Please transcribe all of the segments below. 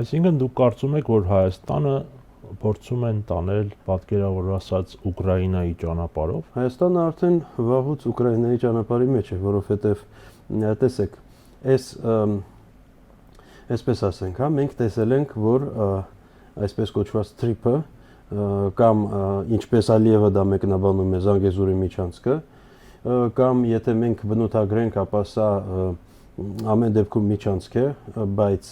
Այսինքն դուք կարծում եք, որ Հայաստանը փորձում են տանել պատկերավոր ասած Ուկրաինայի ճանապարհով։ Հայաստանը արդեն վաղուց Ուկրաինայի ճանապարհի մեջ է, որովհետև տեսեք, այսպես ասենք, մենք տեսել ենք, որ այսպես կոչված թրիփը կամ ինչպես Ալիևը դա մեկնաբանում է Զանգեզուրի միջանցքը, կամ եթե մենք բնութագրենք, ապա սա ամեն դեպքում միջանցք է, բայց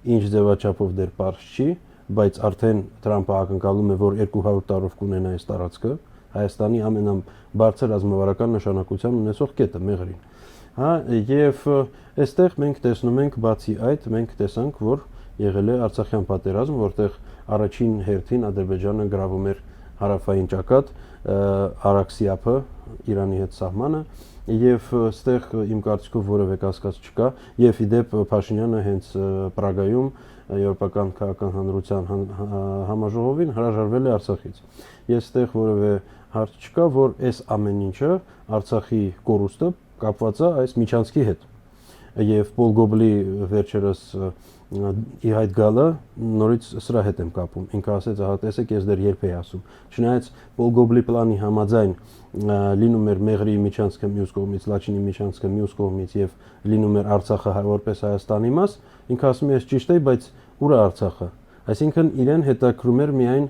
ինչ ձևաչափով դեռ պարզ չի, բայց արդեն Թրամփը ակնկալում է, որ 200 տարով կունենա այս տարածքը, Հայաստանի ամենաբարձր ռազմավարական նշանակության ունեցող կետը Մեղրին։ Հա, եւ այստեղ մենք տեսնում ենք, բացի այդ, մենք տեսանք, որ եղել է Արցախյան պատերազմ, որտեղ առաջին հերթին Ադրբեջանը գրավում էր հարավային ճակատ, Արաքսիափը, Իրանի հետ սահմանը, եւ այստեղ իմ կարծիքով որևէ կասկած չկա, եւ ի դեպ Փաշինյանը հենց Պրագայում Եվրոպական քաղաքական հանրության համաժողովին հրաժարվել է Արցախից։ Ես այստեղ որևէ հարց չկա, որ այս ամեն ինչը Արցախի կորուստը կապված է այս միջանցքի հետ։ Եվ Պոլ Գոբլի վերջերս ի հայտ գալը նորից սրա հետ եմ կապում։ Ինքը ասեց, ահա տեսեք, ես դեռ երբ էի ասում։ Չնայած Պոլ Գոբլի պլանի համաձայն լինում էր Մեղրի միջանցքը մյուս կողմից, Լաչինի միջանցքը մյուս կողմից եւ լինում էր Արցախը որպես Հայաստանի մաս, ինքը ասում է, ես ճիշտ էի, բայց ուր է Արցախը։ Այսինքն իրեն հետաքրում էր միայն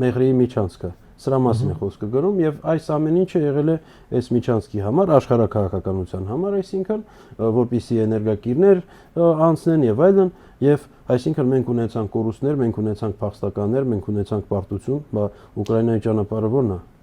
Մեղրի միջանցքը։ Սրա մասին է խոսքը գնում եւ այս ամեն ինչը եղել է այս միջանցքի համար, աշխարհակահաղականության համար, այսինքն որպիսի էներգակիրներ անցնեն եւ այլն, եւ այսինքն մենք ունեցանք կորուստներ, մենք ունեցանք փախստականներ, մենք ունեցանք պարտություն, բա Ուկրաինայի ճանապարհը ո՞րն է։